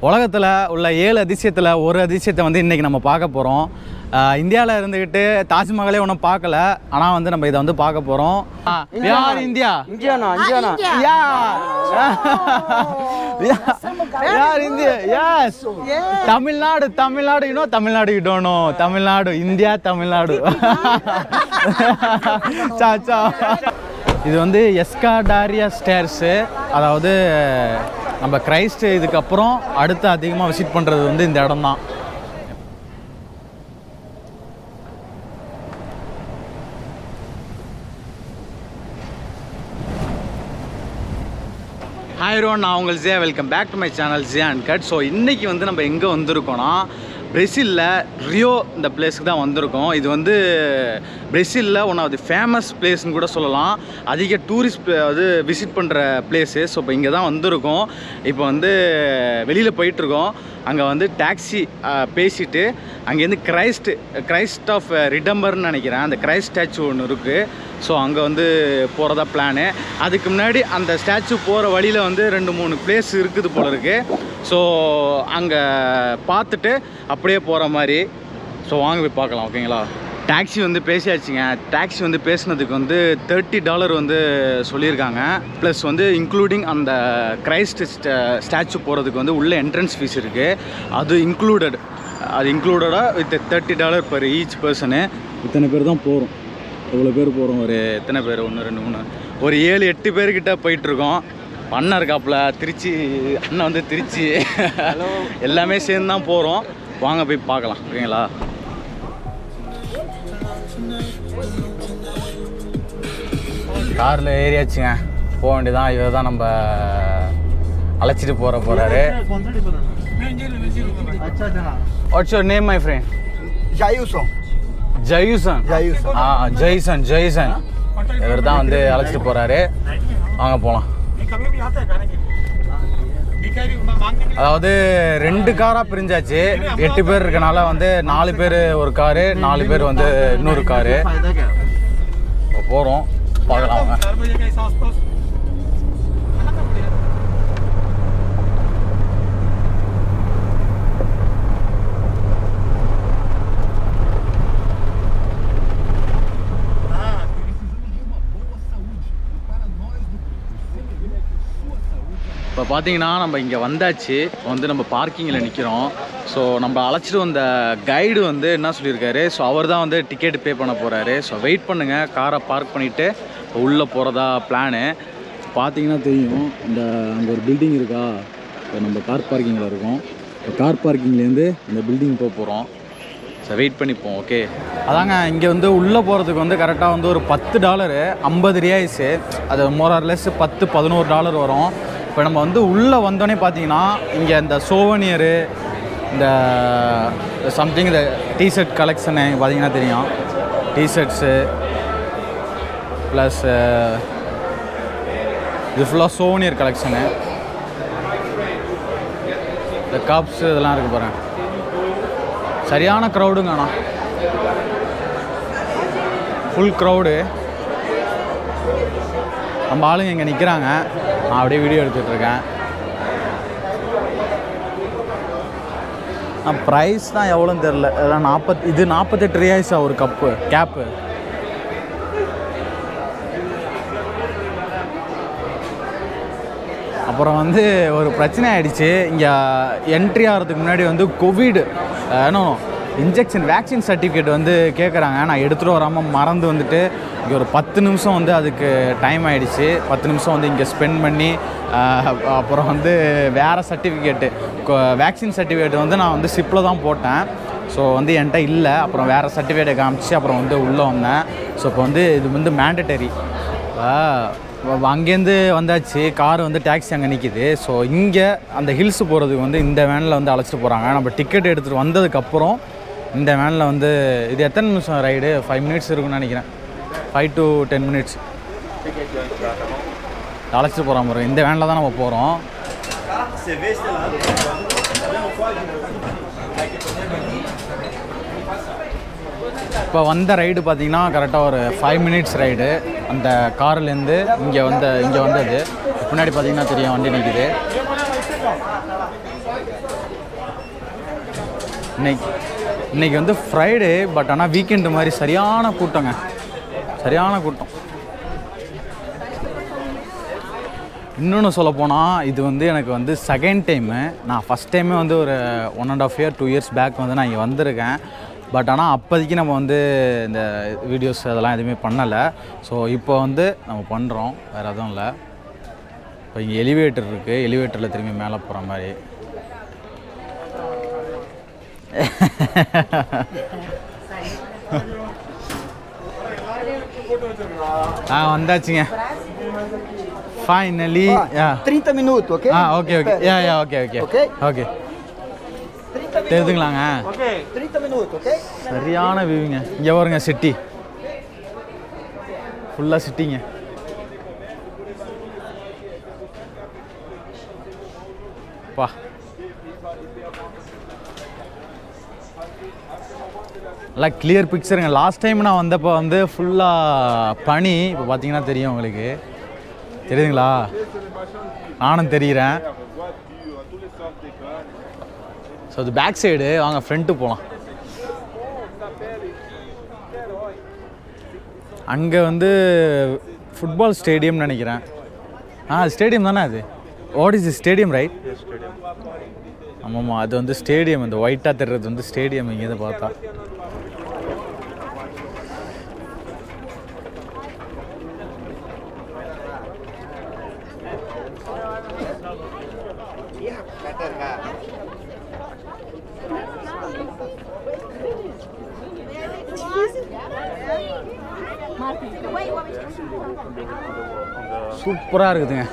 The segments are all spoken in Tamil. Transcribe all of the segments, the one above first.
உலகத்தில் உள்ள 7 அதிசயத்தில் ஒரு அதிசயத்தை வந்து இன்றைக்கி நம்ம பார்க்க போகிறோம். இந்தியாவில் இருந்துக்கிட்டு தாஜ்மஹாலே ஒன்றும் பார்க்கல, ஆனால் வந்து நம்ம இதை வந்து பார்க்க போகிறோம். யார் இந்தியா? யார் India? Yes, Tamil Nadu. Tamil Nadu you know, Tamil Nadu you don't know. Tamil Nadu, India, Tamil Nadu. சாச்சா, இது வந்து எஸ்காடாரியா ஸ்டேர்ஸு. அதாவது நம்ம கிரைஸ்ட் இதுக்கப்புறம் அடுத்து அதிகமாக விசிட் பண்ணுறது வந்து இந்த இடம் தான். ஹாய் ரோன், நான் உங்கள் Zia. Welcome back to my channel Zia Uncut. So இன்றைக்கி வந்து நம்ம எங்கே வந்திருக்கோன்னா, பிரேசிலில் ரியோ இந்த பிளேஸுக்கு தான் வந்திருக்கோம். இது வந்து பிரேசிலில் ஒன் ஆஃப் தி ஃபேமஸ் பிளேஸ்ன்னு கூட சொல்லலாம். அதிக டூரிஸ்ட் அது விசிட் பண்ணுற பிளேஸு. ஸோ இப்போ இங்கே தான் வந்திருக்கோம். இப்போ வந்து வெளியில் போயிட்டுருக்கோம். அங்கே வந்து டாக்ஸி பேசிவிட்டு அங்கேருந்து கிரைஸ்ட் ஆஃப் ரிடம்பர்னு நினைக்கிறேன், அந்த கிரைஸ்ட் ஸ்டாச்சு ஒன்று இருக்குது. ஸோ அங்கே வந்து போகிறதா பிளானு. அதுக்கு முன்னாடி அந்த ஸ்டாச்சு போகிற வழியில் வந்து 2-3 பிளேஸ் இருக்குது போல இருக்குது. ஸோ அங்கே பார்த்துட்டு அப்படியே போகிற மாதிரி. ஸோ வாங்க போய் பார்க்கலாம், ஓகேங்களா? டாக்ஸி வந்து பேசியாச்சுங்க. டாக்ஸி வந்து பேசினதுக்கு வந்து $30 வந்து சொல்லியிருக்காங்க. ப்ளஸ் வந்து இன்க்ளூடிங் அந்த கிரைஸ்ட் ஸ்டாச்சு போகிறதுக்கு வந்து உள்ள என்ட்ரன்ஸ் ஃபீஸ் இருக்குது. அது இன்க்ளூடடாக வித் $30 பர் ஈச் பர்சனு. இத்தனை பேர் தான் போகிறோம். எவ்வளோ பேர் போகிறோம்? ஒரு எத்தனை பேர்? 1 2 3 ஒரு 7-8 பேர்கிட்ட போயிட்டுருக்கோம். அண்ணன் இருக்காப்புல, திருச்சி அண்ணன் வந்து திருச்சி. எல்லாமே சேர்ந்து தான் போகிறோம். வாங்க போய் பார்க்கலாம், ஓகேங்களா? காரில் ஏறியாச்சுங்க, போக வேண்டியதான். இவர் தான் நம்ம அழைச்சிட்டு போகிறாரு. What's your name my friend? Jaison. இவர் தான் வந்து அழைச்சிட்டு போகிறாரு. வாங்க போகலாம். அதாவது 2 காராக பிரிஞ்சாச்சு. 8 பேர் இருக்கனால வந்து 4 பேர் ஒரு காரு, 4 பேர் வந்து இன்னொரு காரு. போகிறோம், பார்க்கலாம் அவங்க. இப்போ பார்த்தீங்கன்னா நம்ம இங்கே வந்தாச்சு. வந்து நம்ம பார்க்கிங்கில் நிற்கிறோம். ஸோ நம்ம அழைச்சிட்டு வந்த கைடு வந்து என்ன சொல்லியிருக்காரு, ஸோ அவர் தான் வந்து டிக்கெட் பே பண்ண போகிறாரு. ஸோ வெயிட் பண்ணுங்கள், காரை பார்க் பண்ணிவிட்டு உள்ளே போகிறதா பிளானு. பார்த்தீங்கன்னா தெரியும், இந்த அங்கே ஒரு பில்டிங் இருக்கா. இப்போ நம்ம கார் பார்க்கிங்கில் இருக்கோம். இப்போ கார் பார்க்கிங்லேருந்து இந்த பில்டிங் போகிறோம். ஸோ வெயிட் பண்ணிப்போம், ஓகே? அதாங்க, இங்கே வந்து உள்ளே போகிறதுக்கு வந்து கரெக்டாக வந்து ஒரு $10, 50 ரியாய்ஸு. அது மோரார்லெஸ் $10-11 வரும். இப்போ நம்ம வந்து உள்ளே வந்தோடனே பார்த்தீங்கன்னா இங்கே இந்த சோவனியரு, இந்த சம்திங் இந்த டிஷர்ட் கலெக்ஷனு பார்த்தீங்கன்னா தெரியும். டிஷர்ட்ஸு ப்ளஸ் இது ஃபுல்லாக சோவனியர் கலெக்ஷனு. இந்த கப்ஸு இதெல்லாம் இருக்குது பாருங்கள். சரியான க்ரௌடுங்க, ஆனால் ஃபுல் க்ரௌடு. நம்ம ஆளுங்க இங்கே நிற்கிறாங்க. நான் அப்படியே வீடியோ எடுத்துகிட்ருக்கேன். ப்ரைஸ் தான் எவ்வளோன்னு தெரில. இதெல்லாம் 48 ரியாய்ஸா ஒரு கேப்பு. அப்புறம் வந்து ஒரு பிரச்சனை ஆகிடுச்சு. இங்கே என்ட்ரி ஆகிறதுக்கு முன்னாடி வந்து கோவிட் இன்ஜெக்ஷன் வேக்சின் சர்டிஃபிகேட் வந்து கேட்குறாங்க. நான் எடுத்துகிட்டு வராமல் மறந்து வந்துட்டு இங்கே ஒரு 10 நிமிஷம் வந்து அதுக்கு டைம் ஆகிடுச்சு. 10 நிமிஷம் வந்து இங்கே ஸ்பெண்ட் பண்ணி அப்புறம் வந்து வேறு சர்டிஃபிகேட்டு, வேக்சின் சர்டிஃபிகேட் வந்து நான் வந்து ஷிப்பில் தான் போட்டேன். ஸோ வந்து என்கிட்ட இல்லை. அப்புறம் வேறு சர்டிஃபிகேட்டை காமிச்சு அப்புறம் வந்து உள்ளே வந்தேன். ஸோ இப்போ வந்து இது வந்து மேண்டட்டரி. அங்கேருந்து வந்தாச்சு. கார் வந்து டாக்ஸி அங்கே நிற்கிது. ஸோ இங்கே அந்த ஹில்ஸ் போகிறதுக்கு வந்து இந்த வேனில் வந்து அழைச்சிட்டு போகிறாங்க. நம்ம டிக்கெட் எடுத்துகிட்டு வந்ததுக்கப்புறம் இந்த வேனில் வந்து இது எத்தனை நிமிஷம் ரைடு? 5 மினிட்ஸ் இருக்குன்னு நினைக்கிறேன். 5 to 10 மினிட்ஸ் அழைச்சிட்டு போகிற மாதிரி. இந்த வேனில் தான் நம்ம போகிறோம். இப்போ வந்த ரைடு பார்த்திங்கன்னா கரெக்டாக ஒரு 5 மினிட்ஸ் ரைடு. அந்த கார்லேருந்து இங்கே வந்தது. பின்னாடி பார்த்திங்கன்னா தெரியும், வண்டி நிற்கிது. இன்னைக்கு வந்து ஃப்ரைடே, பட் ஆனால் வீக்கெண்டு மாதிரி சரியான கூட்டங்க, சரியான கூட்டம். இன்னொன்று சொல்லப்போனால் இது வந்து எனக்கு வந்து செகண்ட் டைமு. நான் ஃபஸ்ட் டைமே வந்து ஒரு 1.5 year 2 years பேக் வந்து நான் இங்கே வந்திருக்கேன். பட் ஆனால் அப்போதைக்கு நம்ம வந்து இந்த வீடியோஸ் அதெல்லாம் எதுவுமே பண்ணலை. ஸோ இப்போ வந்து நம்ம பண்ணுறோம், வேறு எதுவும் இல்லை. இப்போ இங்கே எலிவேட்டர் இருக்குது, எலிவேட்டரில் திரும்பி மேலே போகிற மாதிரி. வந்தாச்சுங்க finally. 30 minutos, ok? Okay okay தெரியுதுங்களாங்க. 30 minutos, ok? சரியான வியூங்க. இங்கே வருங்க சிட்டி, ஃபுல்லாக சிட்டிங்க. பா நல்லா கிளியர் பிக்சருங்க. லாஸ்ட் டைம் நான் வந்தப்போ வந்து ஃபுல்லாக பனி. இப்போ பார்த்தீங்கன்னா தெரியும் உங்களுக்கு, தெரியுதுங்களா? நானும் தெரிகிறேன். ஸோ அது பேக் சைடு, வாங்க ஃப்ரண்ட்டு போகலாம். அங்கே வந்து ஃபுட்பால் ஸ்டேடியம்னு நினைக்கிறேன். ஸ்டேடியம் தானே அது? What is stadium right? ஆமாம்மா, அது வந்து ஸ்டேடியம். இந்த ஒயிட்டாக தெரிறது வந்து ஸ்டேடியம் இங்கே பார்த்தா. சூப்பராக இருக்குதுங்க.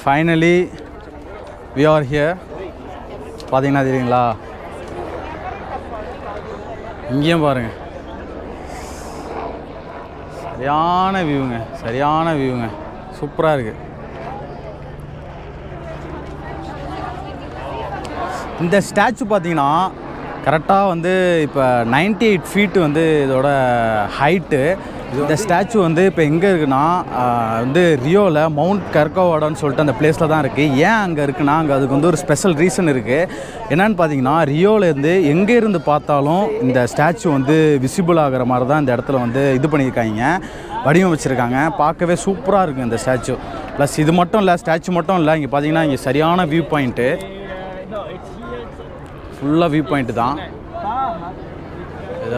Finally we are here. பார்த்தீங்கன்னா தெரியுங்களா, இங்கேயும் பாருங்கள், சரியான வியூங்க, சூப்பராக இருக்குது. இந்த ஸ்டாச்சு பார்த்தீங்கன்னா கரெக்டாக வந்து இப்போ 98 feet வந்து இதோட ஹைட்டு. இந்த ஸ்டாச்சு வந்து இப்போ எங்கே இருக்குன்னா வந்து ரியோவில் மவுண்ட் கர்கோவாடான்னு சொல்லிட்டு அந்த பிளேஸில் தான் இருக்குது. ஏன் அங்கே இருக்குன்னா அங்கே அதுக்கு வந்து ஒரு ஸ்பெஷல் ரீசன் இருக்குது. என்னென்னு பார்த்தீங்கன்னா, ரியோவிலேருந்து எங்கே இருந்து பார்த்தாலும் இந்த ஸ்டாச்சு வந்து விசிபிள் ஆகிற மாதிரி தான் இந்த இடத்துல வந்து இது பண்ணியிருக்காங்க, வடிவமைச்சிருக்காங்க. பார்க்கவே சூப்பராக இருக்குது இந்த ஸ்டாச்சு. ப்ளஸ் இது மட்டும் இல்லை, ஸ்டாச்சு மட்டும் இல்லை, இங்கே பார்த்தீங்கன்னா இங்கே சரியான வியூ பாயிண்ட்டு, ஃபுல்லாக வியூ பாயிண்ட்டு தான்.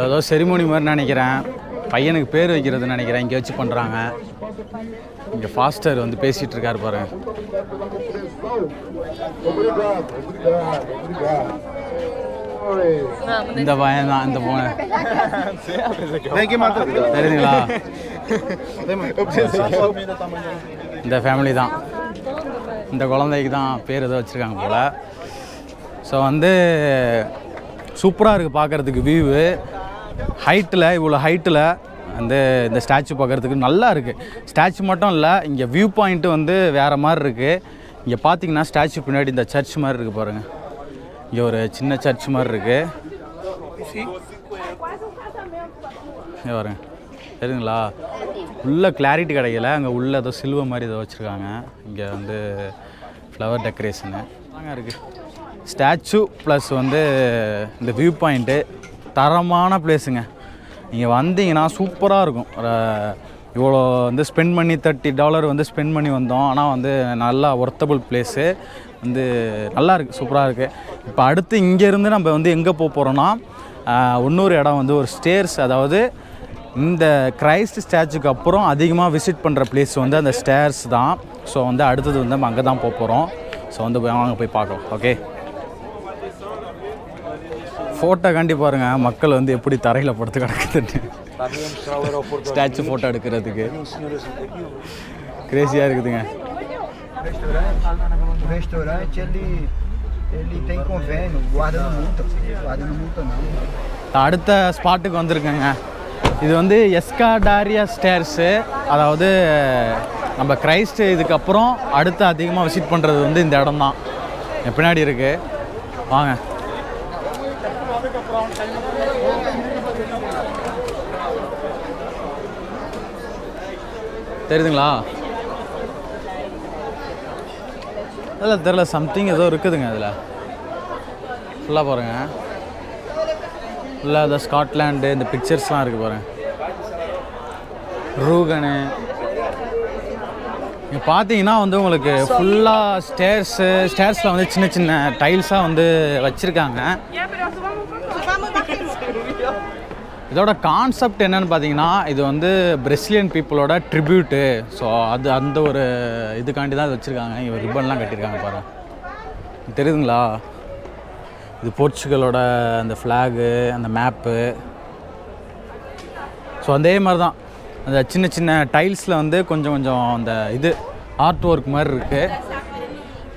ஏதோ செரிமோனி மாதிரி நினைக்கிறேன், பையனுக்கு பேர் வைக்கிறதுன்னு நினைக்கிறேன், இங்கே வச்சு பண்ணுறாங்க. இங்கே ஃபாஸ்டர் வந்து பேசிகிட்டு இருக்கார் பாருங்க. இந்த பையன் தான், இந்த போன தெரியுதுங்களா, இந்த ஃபேமிலி தான். இந்த குழந்தைக்கு தான் பேர் ஏதோ வச்சுருக்காங்க போல். ஸோ வந்து சூப்பராக இருக்குது பார்க்குறதுக்கு வியூவு. ஹைட்டில், இவ்வளோ ஹைட்டில் வந்து இந்த ஸ்டாச்சு பார்க்குறதுக்கு நல்லா இருக்குது. ஸ்டாச்சு மட்டும் இல்லை, இங்கே வியூ பாயிண்ட்டு வந்து வேறு மாதிரி இருக்குது. இங்கே பார்த்தீங்கன்னா ஸ்டாச்சு பின்னாடி இந்த சர்ச் மாதிரி இருக்குது பாருங்கள். இங்கே ஒரு சின்ன சர்ச் மாதிரி இருக்குது. இங்கே பாருங்க, தெரியுங்களா? உள்ளே கிளாரிட்டி கிடைக்கல, அங்கே உள்ளே ஏதோ சில்வர் மாதிரி ஏதோ வச்சுருக்காங்க. இங்கே வந்து ஃப்ளவர் டெக்கரேஷனு அங்கே இருக்குது. ஸ்டாச்சு ப்ளஸ் வந்து இந்த வியூ பாயிண்ட்டு தரமான பிளேஸுங்க. நீங்கள் வந்தீங்கன்னா சூப்பராக இருக்கும். இவ்வளோ வந்து ஸ்பெண்ட் பண்ணி $30 வந்து ஸ்பெண்ட் பண்ணி வந்தோம். ஆனால் வந்து நல்லா ஒர்த்தபிள் பிளேஸு, வந்து நல்லா இருக்குது, சூப்பராக இருக்குது. இப்போ அடுத்து இங்கேருந்து நம்ம வந்து எங்கே போக போகிறோன்னா, இன்னொரு இடம் வந்து ஒரு ஸ்டேர்ஸ், அதாவது இந்த கிரைஸ்ட் ஸ்டாச்சுக்கு அப்புறம் அதிகமாக விசிட் பண்ணுற பிளேஸ் வந்து அந்த ஸ்டேர்ஸ் தான். ஸோ வந்து அடுத்தது வந்து நம்ம அங்கே தான் போக போகிறோம். ஸோ வந்து வாங்க போய் பார்க்கலாம். ஓகே, ஃபோட்டோ காண்டி பாருங்கள் மக்கள் வந்து எப்படி தரையில் படுத்து கிடக்குதுன்னு. ஸ்டாச்சு ஃபோட்டோ எடுக்கிறதுக்கு கிரேசியாக இருக்குதுங்க. அடுத்த ஸ்பாட்டுக்கு வந்திருக்கேங்க. இது வந்து எஸ்காடாரியா ஸ்டேர்ஸு, அதாவது நம்ம கிரைஸ்ட் இதுக்கப்புறம் அடுத்து அதிகமாக விசிட் பண்ணுறது வந்து இந்த இடம் தான். பின்னாடி இருக்குது, வாங்க. தெரியுதுங்களா? அதில் தெரில சம்திங் ஏதோ இருக்குதுங்க அதில் ஃபுல்லாக பாருங்கள். ஃபுல்லாக இந்த ஸ்காட்லாண்டு இந்த பிக்சர்ஸ்லாம் இருக்குது பாருங்கள். ரூகனு இங்கே பார்த்தீங்கன்னா வந்து உங்களுக்கு ஃபுல்லாக ஸ்டேர்ஸில் வந்து சின்ன சின்ன டைல்ஸாக வந்து வச்சுருக்காங்க. இதோட கான்செப்ட் என்னென்னு பார்த்தீங்கன்னா இது வந்து பிரசிலியன் பீப்புளோட ட்ரிபியூட்டு. ஸோ அது அந்த ஒரு இதுக்காண்டி தான் இது வச்சுருக்காங்க. இங்கே ரிப்பன்லாம் கட்டியிருக்காங்க பாருங்கள், தெரியுதுங்களா? இது போர்ச்சுகலோட அந்த ஃப்ளாகு, அந்த மேப்பு. ஸோ அதே மாதிரி தான் அந்த சின்ன சின்ன டைல்ஸில் வந்து கொஞ்சம் கொஞ்சம் அந்த இது ஆர்ட் ஒர்க் மாதிரி இருக்குது.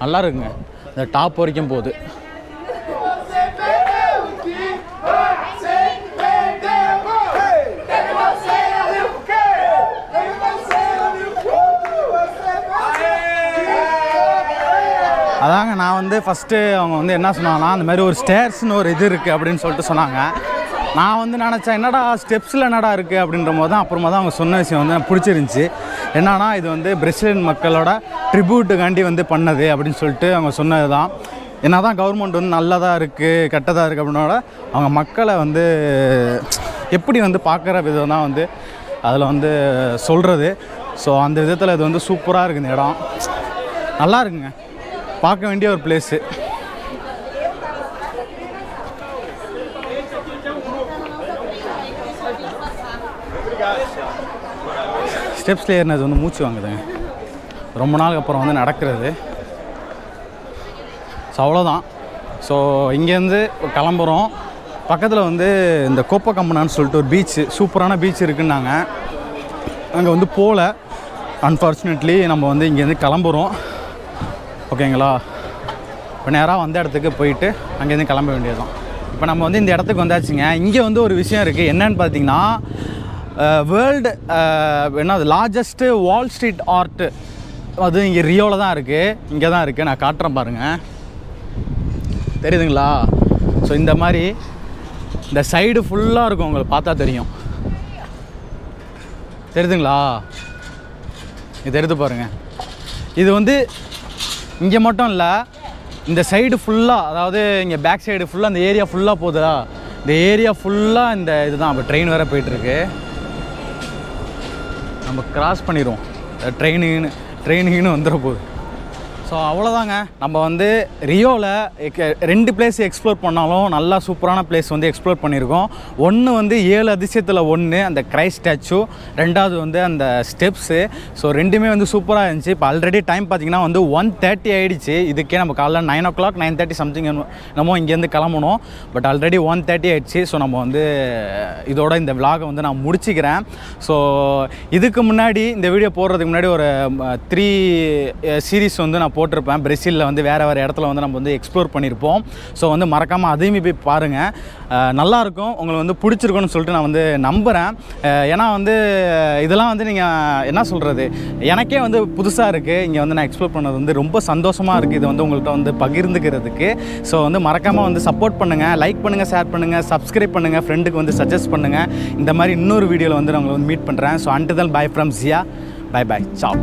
நல்லா இருக்குங்க. இந்த டாப் வரைக்கும் போகுது. அதாங்க நான் வந்து ஃபஸ்ட்டு அவங்க வந்து என்ன சொன்னாங்கன்னா அந்த மாதிரி ஒரு ஸ்டேர்ஸ்னு ஒரு இது இருக்குது அப்படின்னு சொல்லிட்டு சொன்னாங்க. நான் வந்து நினச்சேன் என்னடா ஸ்டெப்ஸில் என்னடா இருக்குது அப்படின்ற போது தான் அப்புறமா தான் அவங்க சொன்ன விஷயம் வந்து எனக்கு பிடிச்சிருந்துச்சி. என்னன்னா இது வந்து பிரசிலியன் மக்களோட ட்ரிபியூட்டுக்காண்டி வந்து பண்ணது அப்படின்னு சொல்லிட்டு அவங்க சொன்னது தான். என்ன தான் கவர்மெண்ட் வந்து நல்லதாக இருக்குது கெட்டதாக இருக்குது அப்படின்னோட அவங்க மக்களை வந்து எப்படி வந்து பார்க்குற விதம் தான் வந்து அதில் வந்து சொல்கிறது. ஸோ அந்த விதத்தில் இது வந்து சூப்பராக இருக்குது. இந்த இடம் நல்லா இருக்குங்க, பார்க்க வேண்டிய ஒரு பிளேஸு. ஸ்டெப்ஸில் ஏறினது வந்து மூச்சு வாங்குதுங்க, ரொம்ப நாளுக்கு அப்புறம் வந்து நடக்கிறது. ஸோ அவ்வளோதான். ஸோ இங்கேருந்து கிளம்புறோம். பக்கத்தில் வந்து இந்த கோப்பக்கம்பனான்னு சொல்லிட்டு ஒரு பீச்சு, சூப்பரான பீச் இருக்குன்னாங்க. அங்கே வந்து போகல அன்ஃபார்ச்சுனேட்லி. நம்ம வந்து இங்கேருந்து கிளம்புறோம், ஓகேங்களா? இப்போ நேராக வந்த இடத்துக்கு போயிட்டு அங்கேருந்து கிளம்ப வேண்டியது தான். இப்போ நம்ம வந்து இந்த இடத்துக்கு வந்தாச்சுங்க. இங்கே வந்து ஒரு விஷயம் இருக்குது. என்னன்னு பார்த்தீங்கன்னா வேர்ல்டு என்னது லார்ஜஸ்ட்டு வால் ஸ்ட்ரீட் ஆர்ட்டு அது இங்கே ரியோவில் தான் இருக்குது. இங்கே தான் இருக்குது. நான் காட்டுறேன் பாருங்கள், தெரியுதுங்களா? ஸோ இந்த மாதிரி இந்த சைடு ஃபுல்லாக இருக்கும், உங்களுக்கு பார்த்தா தெரியும். தெரியுதுங்களா? இது தெரியுது பாருங்கள். இது வந்து இங்கே மட்டும் இல்லை, இந்த சைடு ஃபுல்லாக, அதாவது இங்கே பேக் சைடு ஃபுல்லாக இந்த ஏரியா ஃபுல்லாக போகுதா, இந்த ஏரியா ஃபுல்லாக இந்த இதுதான். இப்போ ட்ரெயின் வேறு போயிட்டுருக்கு, நம்ம கிராஸ் பண்ணிடுவோம். ட்ரெயினுன்னு வந்துட போகுது. ஸோ அவ்வளோதாங்க. நம்ம வந்து ரியோவில் 2 பிளேஸ் எக்ஸ்ப்ளோர் பண்ணாலும் நல்லா சூப்பரான பிளேஸ் வந்து எக்ஸ்ப்ளோர் பண்ணியிருக்கோம். ஒன்று வந்து 7 அதிசயத்தில் ஒன்று அந்த கிரைஸ்ட் ஸ்டாச்சு, 2வது வந்து அந்த ஸ்டெப்ஸு. ஸோ 2மே வந்து சூப்பராக இருந்துச்சு. இப்போ ஆல்ரெடி டைம் பார்த்திங்கன்னா வந்து 1:30 ஆகிடுச்சு. இதுக்கே நம்ம காலைல 9 o'clock 9:30 சம்திங் நம்ம இங்கேருந்து கிளம்பணும். பட் ஆல்ரெடி 1:30 ஆகிடுச்சு. ஸோ நம்ம வந்து இதோட இந்த விலாகை வந்து நான் முடிச்சிக்கிறேன். ஸோ இதுக்கு முன்னாடி இந்த வீடியோ போடுறதுக்கு முன்னாடி ஒரு 3 சீரீஸ் வந்து நான் போட்டிருப்பேன். பிரேசிலில் வந்து வேறு இடத்துல வந்து நம்ம வந்து எக்ஸ்ப்ளோர் பண்ணியிருப்போம். ஸோ வந்து மறக்காமல் அதையுமே போய் பாருங்கள், நல்லாயிருக்கும். உங்களுக்கு வந்து பிடிச்சிருக்குன்னு சொல்லிட்டு நான் வந்து நம்புகிறேன். ஏன்னா வந்து இதெல்லாம் வந்து நீங்கள் என்ன சொல்கிறது, எனக்கே வந்து புதுசாக இருக்குது. இங்கே வந்து நான் எக்ஸ்ப்ளோர் பண்ணது வந்து ரொம்ப சந்தோஷமாக இருக்குது. இது வந்து உங்கள்கிட்ட வந்து பகிர்ந்துக்கிறதுக்கு. ஸோ வந்து மறக்காமல் வந்து சப்போர்ட் பண்ணுங்கள், லைக் பண்ணுங்கள், ஷேர் பண்ணுங்கள், சப்ஸ்கிரைப் பண்ணுங்கள், ஃப்ரெண்டுக்கு வந்து சஜஸ்ட் பண்ணுங்கள். இந்த மாதிரி இன்னொரு வீடியோவில் வந்து நான் உங்களை வந்து மீட் பண்ணுறேன். So until then, bye from Zia. Bye bye. Ciao.